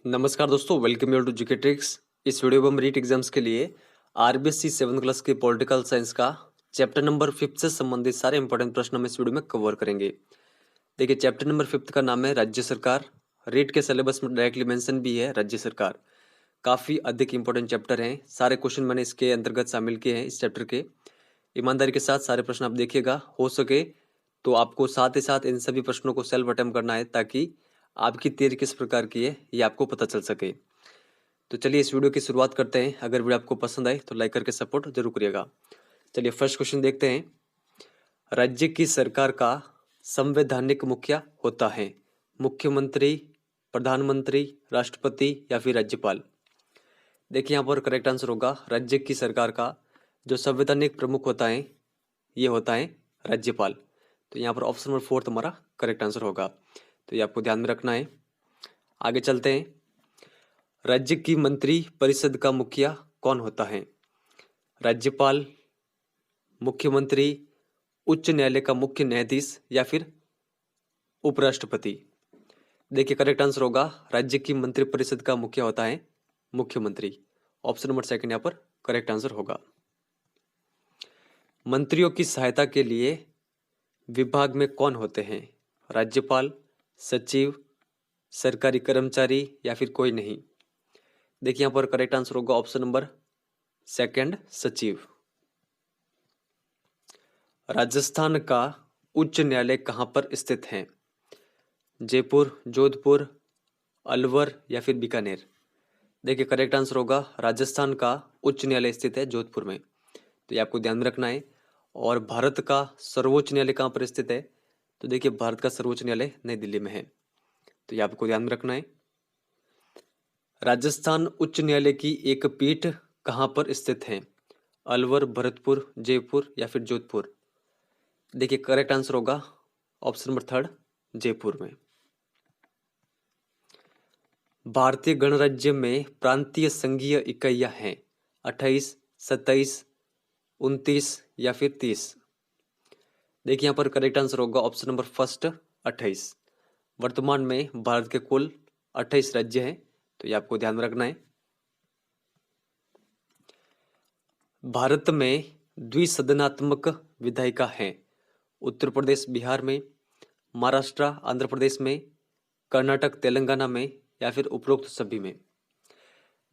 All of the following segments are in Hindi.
नमस्कार दोस्तों, welcome you to GK tricks. इस वीडियो में हम रीट एग्जाम्स के लिए आरबीएससी 7th क्लास के पॉलिटिकल साइंस का चैप्टर नंबर 5 से संबंधित सारे इंपॉर्टेंट प्रश्न हम इस वीडियो में कवर करेंगे। देखिए, चैप्टर नंबर 5 का नाम है राज्य सरकार। रीट के सिलेबस में डायरेक्टली मेंशन भी है राज्य सरकार। काफ़ी अधिक इंपॉर्टेंट चैप्टर हैं। सारे क्वेश्चन मैंने इसके अंतर्गत शामिल किए हैं इस चैप्टर के। ईमानदारी के साथ सारे प्रश्न आप देखिएगा, हो सके तो आपको साथ ही साथ इन सभी प्रश्नों को सेल्फ अटेम्प्ट करना है ताकि आपकी तैयारी किस प्रकार की है ये आपको पता चल सके। तो चलिए इस वीडियो की शुरुआत करते हैं। अगर वीडियो आपको पसंद आए तो लाइक करके सपोर्ट जरूर करिएगा। चलिए फर्स्ट क्वेश्चन देखते हैं। राज्य की सरकार का संवैधानिक मुखिया होता है मुख्यमंत्री, प्रधानमंत्री, राष्ट्रपति या फिर राज्यपाल। देखिए यहाँ पर करेक्ट आंसर होगा राज्य की सरकार का जो संवैधानिक प्रमुख होता है ये होता है राज्यपाल। तो यहाँ पर ऑप्शन नंबर 4 हमारा करेक्ट आंसर होगा। तो ये आपको ध्यान में रखना है। आगे चलते हैं। राज्य की मंत्री परिषद का मुखिया कौन होता है? राज्यपाल, मुख्यमंत्री, उच्च न्यायालय का मुख्य न्यायाधीश या फिर उपराष्ट्रपति। देखिए करेक्ट आंसर होगा राज्य की मंत्री परिषद का मुखिया होता है मुख्यमंत्री। ऑप्शन नंबर 2 यहाँ पर करेक्ट आंसर होगा। मंत्रियों की सहायता के लिए विभाग में कौन होते हैं? राज्यपाल, सचिव, सरकारी कर्मचारी या फिर कोई नहीं। देखिए यहाँ पर करेक्ट आंसर होगा ऑप्शन नंबर 2 सचिव। राजस्थान का उच्च न्यायालय कहाँ पर स्थित है? जयपुर, जोधपुर, अलवर या फिर बीकानेर। देखिए करेक्ट आंसर होगा राजस्थान का उच्च न्यायालय स्थित है जोधपुर में। तो ये आपको ध्यान में रखना है। और भारत का सर्वोच्च न्यायालय कहाँ पर स्थित है? तो देखिए भारत का सर्वोच्च न्यायालय नई दिल्ली में है। तो ये आपको ध्यान में रखना है। राजस्थान उच्च न्यायालय की एक पीठ कहाँ पर स्थित है? अलवर, भरतपुर, जयपुर या फिर जोधपुर। देखिए करेक्ट आंसर होगा ऑप्शन नंबर 3 जयपुर में। भारतीय गणराज्य में प्रांतीय संघीय इकाइयां हैं 28, 27, 29 या फिर 30। देखिए यहाँ पर करेक्ट आंसर होगा ऑप्शन नंबर 1 28। वर्तमान में भारत के कुल 28 राज्य हैं। तो ये आपको ध्यान में रखना है। भारत में द्विसदनात्मक विधायिका हैं उत्तर प्रदेश बिहार में, महाराष्ट्र आंध्र प्रदेश में, कर्नाटक तेलंगाना में या फिर उपरोक्त सभी में।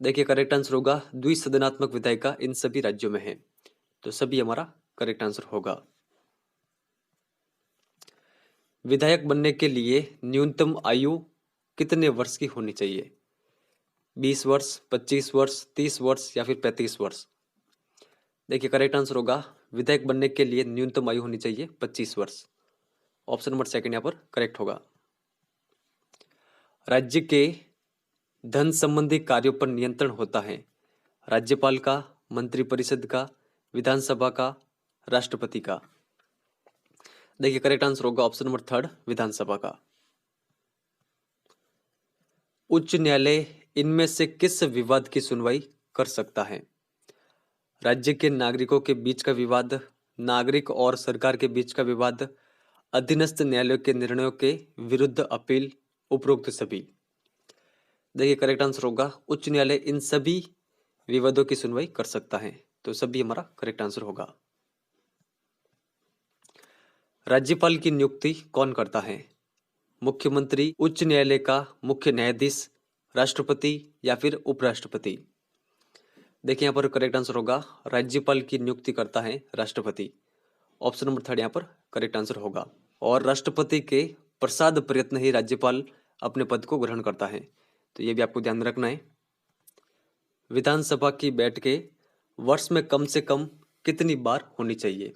देखिए करेक्ट आंसर होगा द्विसदनात्मक विधायिका इन सभी राज्यों में है। तो सभी हमारा करेक्ट आंसर होगा। विधायक बनने के लिए न्यूनतम आयु कितने वर्ष की होनी चाहिए? 20 वर्ष, 25 वर्ष, 30 वर्ष या फिर 35 वर्ष। देखिए करेक्ट आंसर होगा विधायक बनने के लिए न्यूनतम आयु होनी चाहिए 25 वर्ष। ऑप्शन नंबर 2 यहाँ पर करेक्ट होगा। राज्य के धन संबंधी कार्यों पर नियंत्रण होता है राज्यपाल का, मंत्रिपरिषद का, विधानसभा का, राष्ट्रपति का। देखिए करेक्ट आंसर होगा ऑप्शन नंबर 3 विधानसभा का। उच्च न्यायालय इनमें से किस विवाद की सुनवाई कर सकता है? राज्य के नागरिकों के बीच का विवाद, नागरिक और सरकार के बीच का विवाद, अधीनस्थ न्यायालयों के निर्णयों के विरुद्ध अपील, उपरोक्त सभी। देखिए करेक्ट आंसर होगा उच्च न्यायालय इन सभी विवादों की सुनवाई कर सकता है। तो सभी हमारा करेक्ट आंसर होगा। राज्यपाल की नियुक्ति कौन करता है? मुख्यमंत्री, उच्च न्यायालय का मुख्य न्यायाधीश, राष्ट्रपति या फिर उपराष्ट्रपति। देखिए यहाँ पर करेक्ट आंसर होगा राज्यपाल की नियुक्ति करता है राष्ट्रपति। ऑप्शन नंबर 3 यहाँ पर करेक्ट आंसर होगा। और राष्ट्रपति के प्रसाद प्रयत्न ही राज्यपाल अपने पद को ग्रहण करता है। तो ये भी आपको ध्यान में रखना है। विधानसभा की बैठकें वर्ष में कम से कम कितनी बार होनी चाहिए?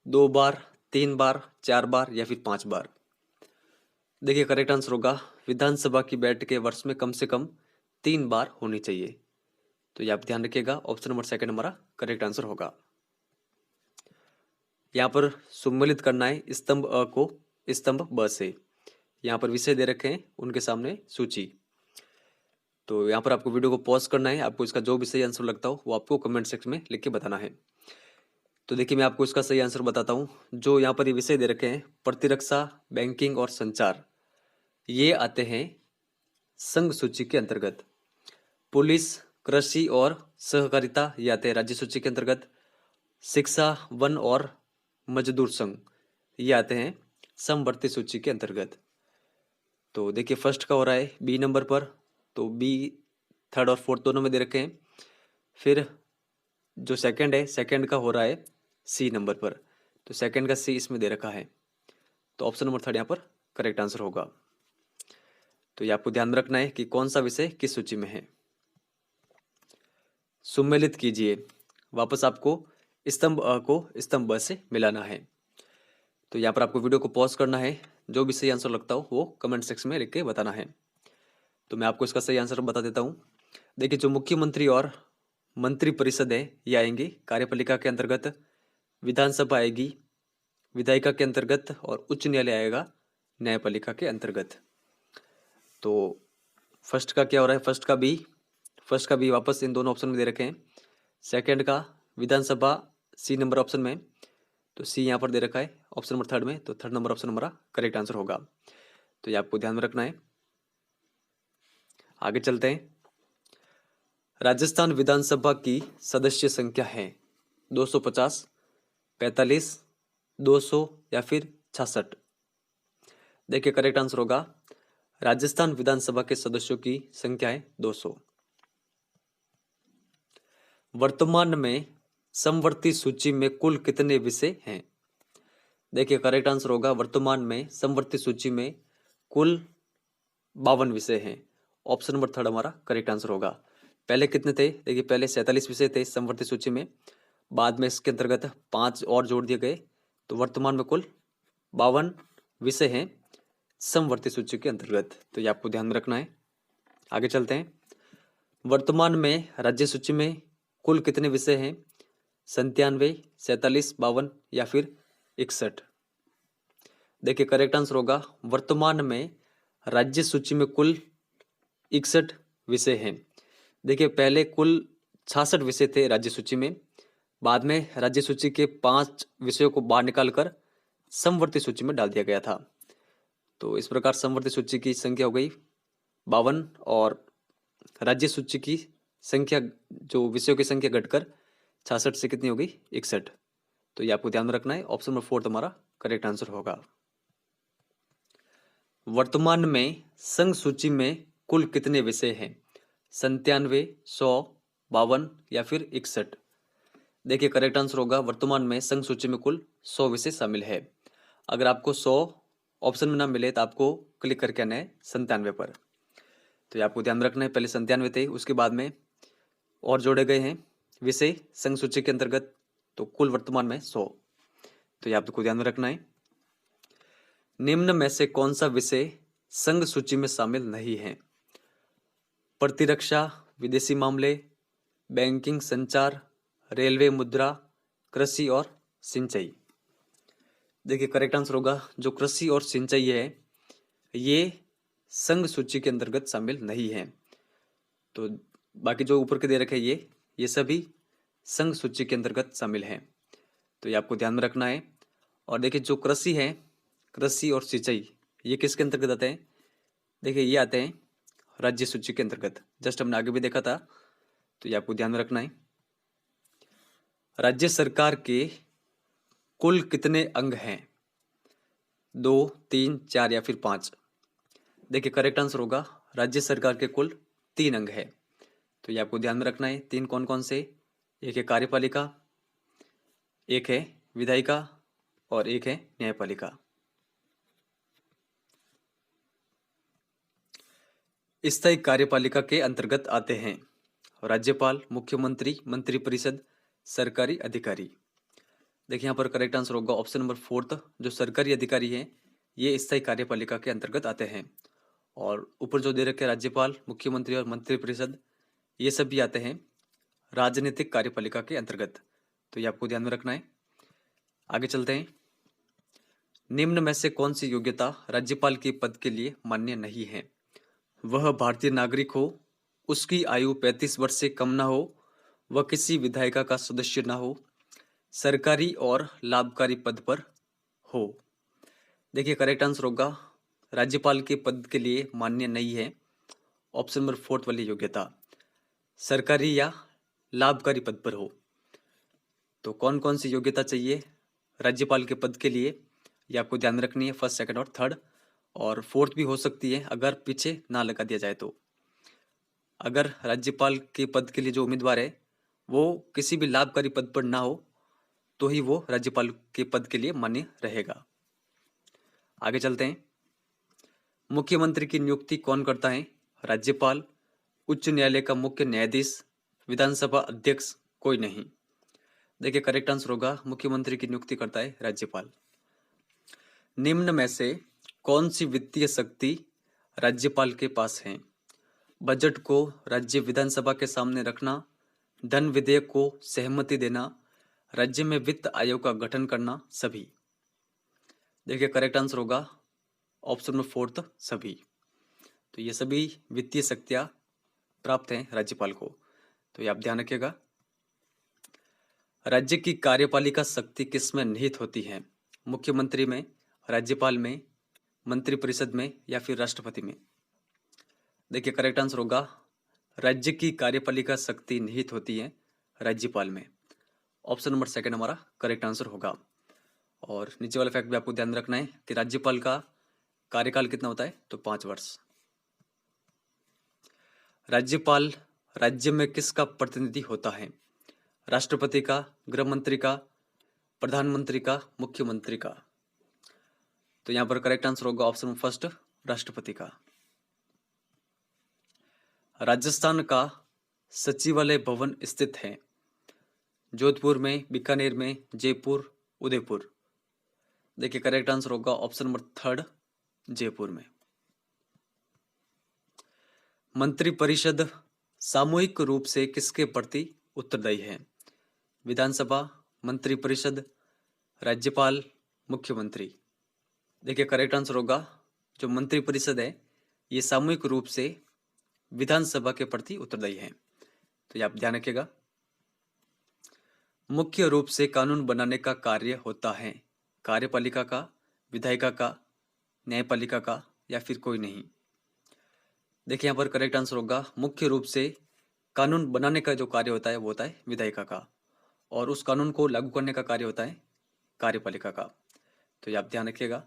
2 बार, 3 बार, 4 बार या फिर 5 बार। देखिए करेक्ट आंसर होगा विधानसभा की बैठकें वर्ष में कम से कम 3 बार होनी चाहिए। तो ये आप ध्यान रखिएगा ऑप्शन नंबर 2 हमारा करेक्ट आंसर होगा। यहाँ पर सम्मिलित करना है स्तंभ अ को स्तंभ ब से। यहाँ पर विषय दे रखे हैं उनके सामने सूची। तो यहाँ पर आपको वीडियो को पॉज करना है। आपको इसका जो भी सही आंसर लगता हो वो आपको कमेंट सेक्शन में लिख के बताना है। तो देखिए मैं आपको इसका सही आंसर बताता हूँ। जो यहाँ पर ये विषय दे रखे हैं प्रतिरक्षा, बैंकिंग और संचार, ये आते हैं संघ सूची के अंतर्गत। पुलिस, कृषि और सहकारिता ये आते हैं राज्य सूची के अंतर्गत। शिक्षा, वन और मजदूर संघ ये आते हैं समवर्ती सूची के अंतर्गत। तो देखिए फर्स्ट का हो रहा है बी नंबर पर, तो बी थर्ड और फोर्थ दोनों में दे रखे हैं। फिर जो सेकंड है, सेकंड का हो रहा है सी नंबर पर, तो सेकंड का सी इसमें दे रखा है। तो ऑप्शन नंबर थर्ड यहाँ पर करेक्ट आंसर होगा। तो ये आपको ध्यान में रखना है कि कौन सा विषय किस सूची में है। सुमेलित कीजिए, वापस आपको स्तंभ अ को स्तंभ ब से मिलाना है। तो यहाँ पर आपको वीडियो को पॉज करना है, जो भी सही आंसर लगता हो वो कमेंट सेक्शन में लिख के बताना है। तो मैं आपको इसका सही आंसर बता देता हूँ। देखिए जो मुख्यमंत्री और मंत्री परिषद है ये आएंगे कार्यपालिका के अंतर्गत, विधानसभा आएगी विधायिका के अंतर्गत, और उच्च न्यायालय आएगा न्यायपालिका के अंतर्गत। तो फर्स्ट का क्या हो रहा है, फर्स्ट का बी वापस इन दोनों ऑप्शन में दे रखे हैं। सेकंड का विधानसभा सी नंबर ऑप्शन में, तो सी यहाँ पर दे रखा है ऑप्शन नंबर थर्ड में, तो थर्ड नंबर ऑप्शन हमारा करेक्ट आंसर होगा। तो ये आपको ध्यान में रखना है। आगे चलते हैं। राजस्थान विधानसभा की सदस्य संख्या है 250, 45, 200 या फिर 66। देखिए करेक्ट आंसर होगा राजस्थान विधानसभा के सदस्यों की संख्या है 200। वर्तमान में समवर्ती सूची में कुल कितने विषय हैं? देखिए करेक्ट आंसर होगा वर्तमान में समवर्ती सूची में कुल 52 विषय हैं। ऑप्शन नंबर थर्ड हमारा करेक्ट आंसर होगा। पहले कितने थे? देखिए पहले 47 विषय थे समवर्ती सूची में, बाद में इसके अंतर्गत 5 और जोड़ दिए गए, तो वर्तमान में कुल 52 विषय हैं समवर्ती सूची के अंतर्गत। तो ये आपको ध्यान में रखना है। आगे चलते हैं। वर्तमान में राज्य सूची में कुल कितने विषय हैं? 97, 47, 52 या फिर 61। देखिए करेक्ट आंसर होगा वर्तमान में राज्य सूची में कुल 61 विषय हैं। देखिए पहले कुल 66 विषय थे राज्य सूची में, बाद में राज्य सूची के 5 विषयों को बाहर निकालकर समवर्ती सूची में डाल दिया गया था। तो इस प्रकार समवर्ती सूची की संख्या हो गई 52 और राज्य सूची की संख्या जो विषयों की संख्या घटकर 66 से कितनी हो गई? 61। तो ये आपको ध्यान में रखना है। ऑप्शन नंबर फोर्थ हमारा करेक्ट आंसर होगा। वर्तमान में संघ सूची में कुल कितने विषय हैं? 97, 100, 52 या फिर 61। देखिए करेक्ट आंसर होगा वर्तमान में संघ सूची में कुल 100 विषय शामिल है। अगर आपको 100 ऑप्शन में ना मिले तो आपको क्लिक करके आना है 97 पर। तो ये आपको ध्यान में रखना है, पहले 97 थे, उसके बाद में और जोड़े गए हैं विषय संघ सूची के अंतर्गत, तो कुल वर्तमान में 100। तो ये आपको ध्यान में रखना है। निम्न में से कौन सा विषय संघ सूची में शामिल नहीं है? प्रतिरक्षा, विदेशी मामले, बैंकिंग, संचार, रेलवे, मुद्रा, कृषि और सिंचाई। देखिए करेक्ट आंसर होगा जो कृषि और सिंचाई है ये संघ सूची के अंतर्गत शामिल नहीं है। तो बाकी जो ऊपर के दे रखे ये सभी संघ सूची के अंतर्गत शामिल हैं। तो ये आपको ध्यान में रखना है। और देखिए जो कृषि है, कृषि और सिंचाई ये किसके अंतर्गत आते हैं? देखिए ये आते हैं राज्य सूची के अंतर्गत, जस्ट हमने आगे भी देखा था। तो ये आपको ध्यान में रखना है। राज्य सरकार के कुल कितने अंग हैं? 2, 3, 4 या फिर 5। देखिए करेक्ट आंसर होगा राज्य सरकार के कुल 3 अंग है। तो ये आपको ध्यान में रखना है। 3 कौन कौन से? एक है कार्यपालिका, एक है विधायिका और एक है न्यायपालिका। स्थायी कार्यपालिका के अंतर्गत आते हैं राज्यपाल, मुख्यमंत्री, मंत्रिपरिषद, सरकारी अधिकारी। देखिए यहाँ पर करेक्ट आंसर होगा ऑप्शन नंबर फोर्थ, जो सरकारी अधिकारी हैं ये स्थायी कार्यपालिका के अंतर्गत आते हैं। और ऊपर जो दे रखे राज्यपाल, मुख्यमंत्री और मंत्रिपरिषद ये सब भी आते हैं राजनीतिक कार्यपालिका के अंतर्गत। तो ये आपको ध्यान में रखना है। आगे चलते हैं। निम्न में से कौन सी योग्यता राज्यपाल के पद के लिए मान्य नहीं है? वह भारतीय नागरिक हो, उसकी आयु 35 वर्ष से कम ना हो, वह किसी विधायिका का सदस्य ना हो, सरकारी और लाभकारी पद पर हो। देखिए करेक्ट आंसर होगा राज्यपाल के पद के लिए मान्य नहीं है ऑप्शन नंबर 4 वाली योग्यता सरकारी या लाभकारी पद पर हो। तो कौन कौन सी योग्यता चाहिए राज्यपाल के पद के लिए, ये आपको ध्यान रखनी है, फर्स्ट, सेकंड और थर्ड, और फोर्थ भी हो सकती है अगर पीछे ना लगा दिया जाए तो। अगर राज्यपाल के पद के लिए जो उम्मीदवार है वो किसी भी लाभकारी पद पर ना हो तो ही वो राज्यपाल के पद के लिए मान्य रहेगा। आगे चलते हैं। मुख्यमंत्री की नियुक्ति कौन करता है? राज्यपाल, उच्च न्यायालय का मुख्य न्यायाधीश, विधानसभा अध्यक्ष, कोई नहीं। देखिए करेक्ट आंसर होगा मुख्यमंत्री की नियुक्ति करता है राज्यपाल। निम्न में से कौन सी वित्तीय शक्ति राज्यपाल के पास है? बजट को राज्य विधानसभा के सामने रखना, धन विधेयक को सहमति देना, राज्य में वित्त आयोग का गठन करना, सभी। देखिए करेक्ट आंसर होगा ऑप्शन नंबर 4 सभी। तो ये सभी वित्तीय शक्तियां प्राप्त हैं राज्यपाल को, तो ये आप ध्यान रखिएगा। राज्य की कार्यपालिका शक्ति किसमें निहित होती है? मुख्यमंत्री में, राज्यपाल में, मंत्रिपरिषद में या फिर राष्ट्रपति में? देखिए करेक्ट आंसर होगा राज्य की कार्यपालिका शक्ति निहित होती है राज्यपाल में। ऑप्शन नंबर 2 हमारा करेक्ट आंसर होगा। और नीचे वाला फैक्ट भी आपको ध्यान रखना है कि राज्यपाल का कार्यकाल कितना होता है, तो 5 वर्ष। राज्यपाल राज्य में किसका प्रतिनिधि होता है? राष्ट्रपति का, गृह मंत्री का, प्रधानमंत्री का, मुख्यमंत्री का? तो यहां पर करेक्ट आंसर होगा ऑप्शन फर्स्ट, राष्ट्रपति का। राजस्थान का सचिवालय भवन स्थित है जोधपुर में, बीकानेर में, जयपुर, उदयपुर? देखिए करेक्ट आंसर होगा ऑप्शन नंबर 3 जयपुर में। मंत्रिपरिषद सामूहिक रूप से किसके प्रति उत्तरदायी है? विधानसभा, मंत्रिपरिषद, राज्यपाल, मुख्यमंत्री? देखिए करेक्ट आंसर होगा जो मंत्रिपरिषद है ये सामूहिक रूप से विधानसभा के प्रति उत्तरदायी है, तो ये आप ध्यान रखिएगा। मुख्य रूप से कानून बनाने का कार्य होता है कार्यपालिका का, विधायिका का, न्यायपालिका का या फिर कोई नहीं? देखिए यहाँ पर करेक्ट आंसर होगा मुख्य रूप से कानून बनाने का जो कार्य होता है वो होता है विधायिका का, और उस कानून को लागू करने का कार्य होता है कार्यपालिका का, तो ये आप ध्यान रखिएगा।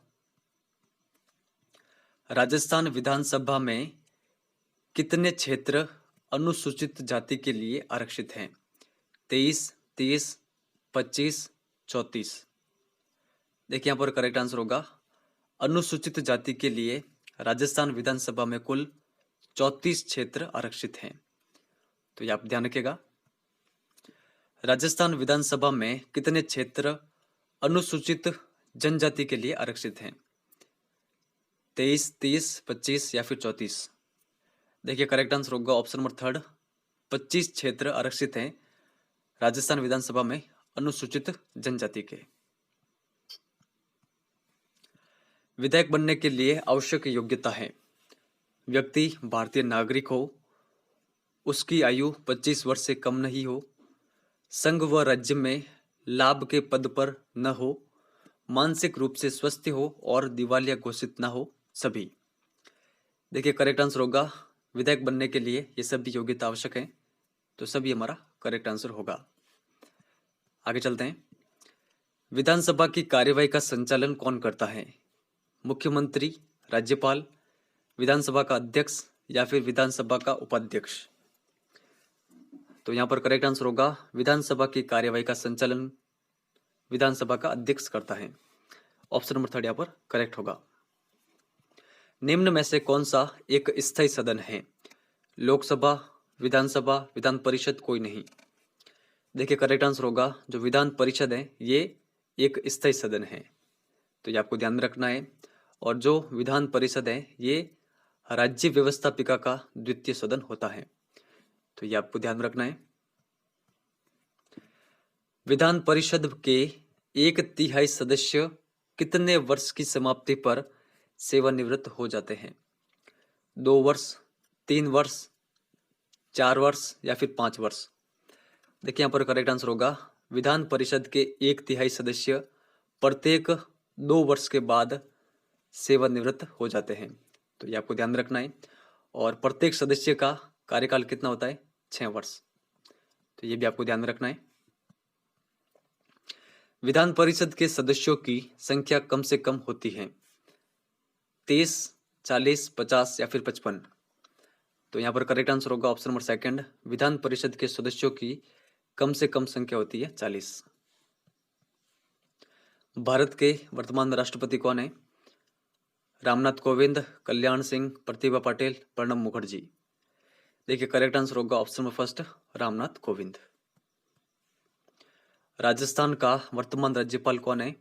राजस्थान विधानसभा में कितने क्षेत्र अनुसूचित जाति के लिए आरक्षित हैं? 23, 30, 25, 34? देखिए यहाँ पर करेक्ट आंसर होगा अनुसूचित जाति के लिए राजस्थान विधानसभा में कुल 34 क्षेत्र आरक्षित हैं, तो ये आप ध्यान रखिएगा। राजस्थान विधानसभा में कितने क्षेत्र अनुसूचित जनजाति के लिए आरक्षित हैं? 23, 30, 25 या फिर 34? देखिए करेक्ट आंसर होगा ऑप्शन नंबर 3 25 क्षेत्र आरक्षित हैं राजस्थान विधानसभा में अनुसूचित जनजाति के। विधायक बनने के लिए आवश्यक योग्यता है व्यक्ति भारतीय नागरिक हो, उसकी आयु 25 वर्ष से कम नहीं हो, संघ व राज्य में लाभ के पद पर न हो, मानसिक रूप से स्वस्थ हो और दिवालिया घोषित न हो, सभी। देखिए करेक्ट आंसर होगा विधायक बनने के लिए ये सभी योग्यता आवश्यक है, तो सभी हमारा करेक्ट आंसर होगा। आगे चलते हैं। विधानसभा की कार्यवाही का संचालन कौन करता है? मुख्यमंत्री, राज्यपाल, विधानसभा का अध्यक्ष या फिर विधानसभा का उपाध्यक्ष? तो यहाँ पर करेक्ट आंसर होगा विधानसभा की कार्यवाही का संचालन विधानसभा का अध्यक्ष करता है। ऑप्शन नंबर 3 यहाँ पर करेक्ट होगा। निम्न में से कौन सा एक स्थायी सदन है? लोकसभा, विधानसभा, विधान परिषद, कोई नहीं? देखिए करेक्ट आंसर होगा जो विधान परिषद है ये एक स्थायी सदन है, तो ये आपको ध्यान में रखना है। और जो विधान परिषद है ये राज्य व्यवस्थापिका का द्वितीय सदन होता है, तो ये आपको ध्यान में रखना है। विधान परिषद के 1/3 सदस्य कितने वर्ष की समाप्ति पर सेवानिवृत्त हो जाते हैं? 2 वर्ष, 3 वर्ष, 4 वर्ष या फिर 5 वर्ष? देखिए यहाँ पर करेक्ट आंसर होगा विधान परिषद के 1/3 सदस्य प्रत्येक 2 वर्ष के बाद सेवानिवृत्त हो जाते हैं, तो ये आपको ध्यान रखना है। और प्रत्येक सदस्य का कार्यकाल कितना होता है? 6 वर्ष। तो ये भी आपको ध्यान में रखना है। विधान परिषद के सदस्यों की संख्या कम से कम होती है 30, 40, 50 या फिर 55। तो यहाँ पर करेक्ट आंसर होगा option number second, Vidhan Parishad के सदस्यों की कम से कम संख्या होती है 40। भारत के वर्तमान राष्ट्रपति कौन है? रामनाथ कोविंद, कल्याण सिंह, प्रतिभा पाटिल, प्रणब मुखर्जी। देखिए करेक्ट आंसर होगा option number first, Ramnath Kovind. Rajasthan का वर्तमान राज्यपाल कौन है?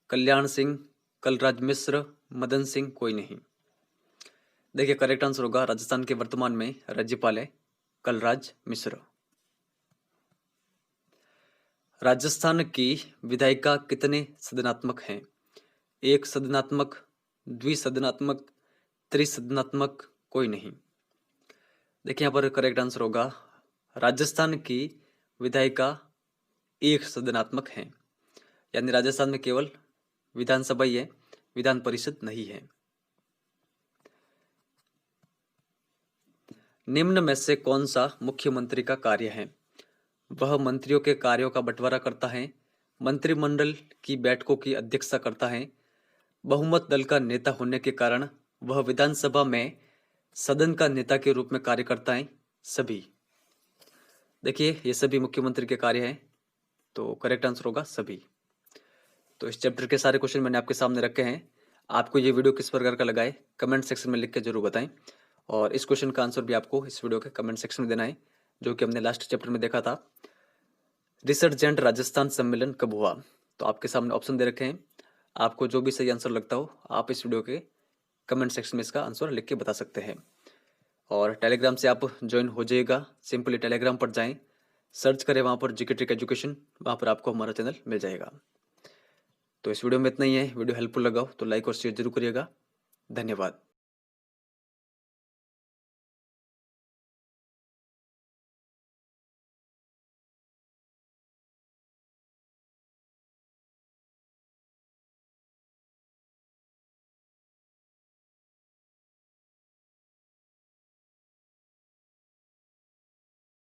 कल्याण सिंह, कलराज मिश्र, मदन सिंह, कोई नहीं। देखिए करेक्ट आंसर होगा राजस्थान के वर्तमान में राज्यपाल है कलराज मिश्र। राजस्थान की विधायिका कितने सदनात्मक हैं? 1 सदनात्मक, द्विसदनात्मक, त्रिसदनात्मक, कोई नहीं। देखिए यहाँ पर करेक्ट आंसर होगा राजस्थान की विधायिका 1 सदनात्मक है, यानी राजस्थान में केवल विधानसभा ही है, विधान परिषद नहीं है। निम्न में से कौन सा मुख्यमंत्री का कार्य है? वह मंत्रियों के कार्यों का बंटवारा करता है, मंत्रिमंडल की बैठकों की अध्यक्षता करता है, बहुमत दल का नेता होने के कारण वह विधानसभा में सदन का नेता के रूप में कार्य करता है, सभी। देखिए ये सभी मुख्यमंत्री के कार्य हैं, तो करेक्ट आंसर होगा सभी। तो इस चैप्टर के सारे क्वेश्चन मैंने आपके सामने रखे हैं। आपको ये वीडियो किस प्रकार का लगा है कमेंट सेक्शन में लिख के जरूर बताएं, और इस क्वेश्चन का आंसर भी आपको इस वीडियो के कमेंट सेक्शन में देना है, जो कि हमने लास्ट चैप्टर में देखा था, रिसर्जेंट राजस्थान सम्मेलन कब हुआ। तो आपके सामने ऑप्शन दे रखे हैं, आपको जो भी सही आंसर लगता हो आप इस वीडियो के कमेंट सेक्शन में इसका आंसर लिख के बता सकते हैं। और टेलीग्राम से आप ज्वाइन हो जाइएगा, सिंपली टेलीग्राम पर जाएं, सर्च करें वहाँ पर जीके ट्रिक एजुकेशन, वहाँ पर आपको हमारा चैनल मिल जाएगा। तो इस वीडियो में इतना ही है। वीडियो हेल्पफुल लगा हो तो लाइक और शेयर जरूर करिएगा। धन्यवाद।